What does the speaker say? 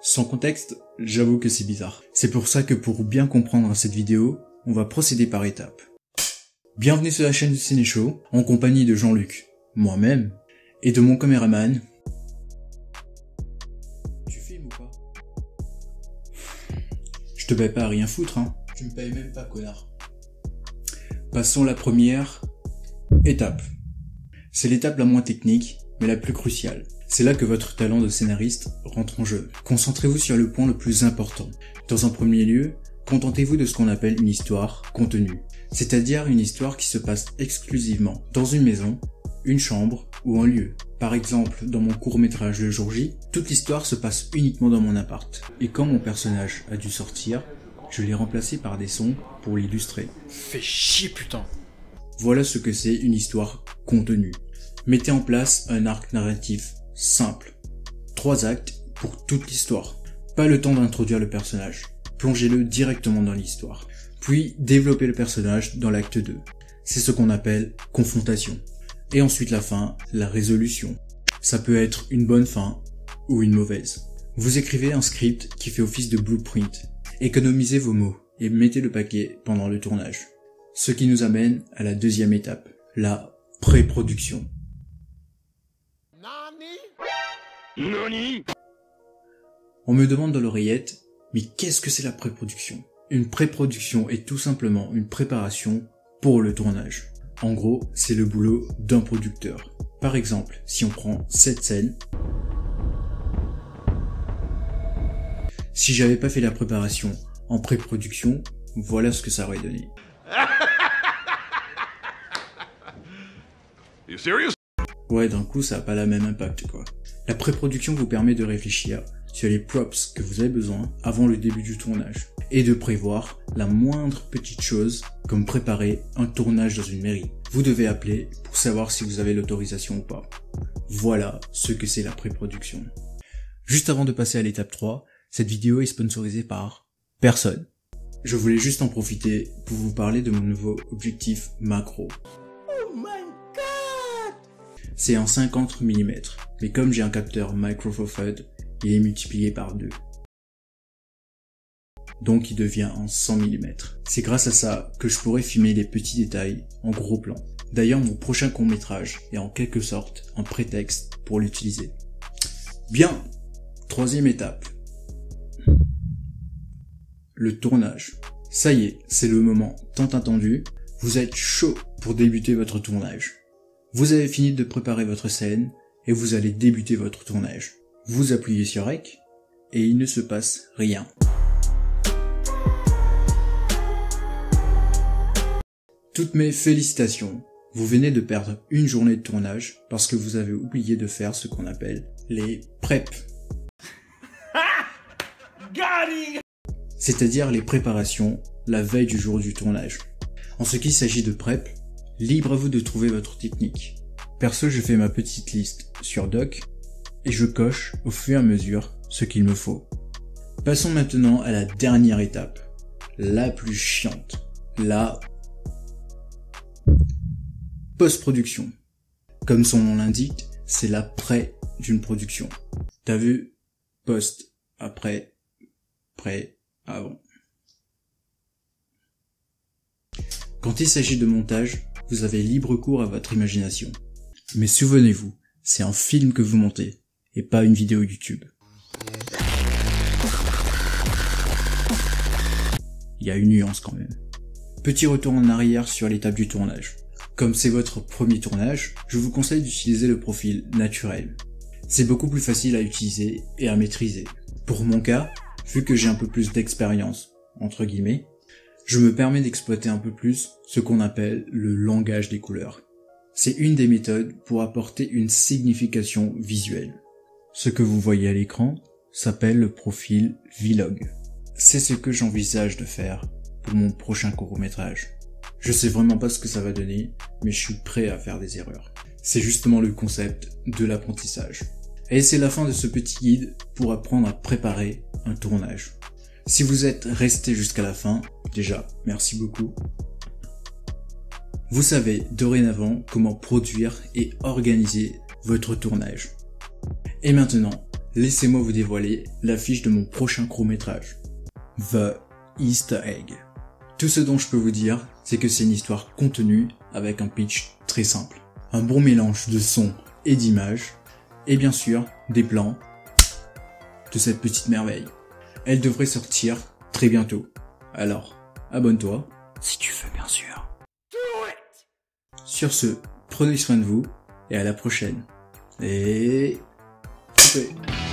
Sans contexte, j'avoue que c'est bizarre. C'est pour ça que pour bien comprendre cette vidéo, on va procéder par étapes. Bienvenue sur la chaîne du Ciné-Show, en compagnie de Jean-Luc, moi-même, et de mon caméraman. Tu filmes ou pas? Je te paye pas à rien foutre, hein. Tu me payes même pas, connard. Passons à la première étape. C'est l'étape la moins technique, mais la plus cruciale. C'est là que votre talent de scénariste rentre en jeu. Concentrez-vous sur le point le plus important. Dans un premier lieu, contentez-vous de ce qu'on appelle une histoire contenue. C'est-à-dire une histoire qui se passe exclusivement dans une maison, une chambre ou un lieu. Par exemple, dans mon court-métrage Le Jour J, toute l'histoire se passe uniquement dans mon appart. Et quand mon personnage a dû sortir, je l'ai remplacé par des sons pour l'illustrer. Fais chier, putain. Voilà ce que c'est une histoire contenue. Mettez en place un arc narratif simple. 3 actes pour toute l'histoire. Pas le temps d'introduire le personnage. Plongez-le directement dans l'histoire. Puis développez le personnage dans l'acte 2. C'est ce qu'on appelle confrontation. Et ensuite la fin, la résolution. Ça peut être une bonne fin ou une mauvaise. Vous écrivez un script qui fait office de blueprint. Économisez vos mots et mettez le paquet pendant le tournage. Ce qui nous amène à la deuxième étape, la pré-production. Nani? On me demande dans l'oreillette, mais qu'est-ce que c'est la pré-production? Une pré-production est tout simplement une préparation pour le tournage. En gros, c'est le boulot d'un producteur. Par exemple, si on prend cette scène, si j'avais pas fait la préparation en pré-production, voilà ce que ça aurait donné. You serious? Ouais, d'un coup, ça a pas la même impact, quoi. La pré-production vous permet de réfléchir sur les props que vous avez besoin avant le début du tournage et de prévoir la moindre petite chose comme préparer un tournage dans une mairie. Vous devez appeler pour savoir si vous avez l'autorisation ou pas. Voilà ce que c'est la pré-production. Juste avant de passer à l'étape 3, cette vidéo est sponsorisée par personne. Je voulais juste en profiter pour vous parler de mon nouveau objectif macro. C'est en 50 mm, mais comme j'ai un capteur Micro Four Thirds, il est multiplié par 2. Donc il devient en 100 mm. C'est grâce à ça que je pourrais filmer les petits détails en gros plan. D'ailleurs mon prochain court-métrage est en quelque sorte un prétexte pour l'utiliser. Bien, troisième étape. Le tournage. Ça y est, c'est le moment tant attendu. Vous êtes chaud pour débuter votre tournage. Vous avez fini de préparer votre scène et vous allez débuter votre tournage. Vous appuyez sur REC et il ne se passe rien. Toutes mes félicitations. Vous venez de perdre une journée de tournage parce que vous avez oublié de faire ce qu'on appelle les preps. C'est-à-dire les préparations la veille du jour du tournage. En ce qui s'agit de prep, libre à vous de trouver votre technique. Perso, je fais ma petite liste sur Doc et je coche au fur et à mesure ce qu'il me faut. Passons maintenant à la dernière étape, la plus chiante, la post-production. Comme son nom l'indique, c'est l'après d'une production. T'as vu? Post, après, pré, avant. Quand il s'agit de montage, vous avez libre cours à votre imagination. Mais souvenez-vous, c'est un film que vous montez, et pas une vidéo YouTube. Il y a une nuance quand même. Petit retour en arrière sur l'étape du tournage. Comme c'est votre premier tournage, je vous conseille d'utiliser le profil naturel. C'est beaucoup plus facile à utiliser et à maîtriser. Pour mon cas, vu que j'ai un peu plus d'expérience, entre guillemets, je me permets d'exploiter un peu plus ce qu'on appelle le langage des couleurs. C'est une des méthodes pour apporter une signification visuelle. Ce que vous voyez à l'écran s'appelle le profil Vlog. C'est ce que j'envisage de faire pour mon prochain court-métrage. Je sais vraiment pas ce que ça va donner, mais je suis prêt à faire des erreurs. C'est justement le concept de l'apprentissage. Et c'est la fin de ce petit guide pour apprendre à préparer un tournage. Si vous êtes resté jusqu'à la fin, déjà, merci beaucoup. Vous savez dorénavant comment produire et organiser votre tournage. Et maintenant, laissez-moi vous dévoiler l'affiche de mon prochain court-métrage, The Easter Egg. Tout ce dont je peux vous dire, c'est que c'est une histoire contenue avec un pitch très simple. Un bon mélange de sons et d'images, et bien sûr, des plans de cette petite merveille. Elle devrait sortir très bientôt. Alors, abonne-toi, si tu veux bien sûr. Sur ce, prenez soin de vous, et à la prochaine. Et... coupez.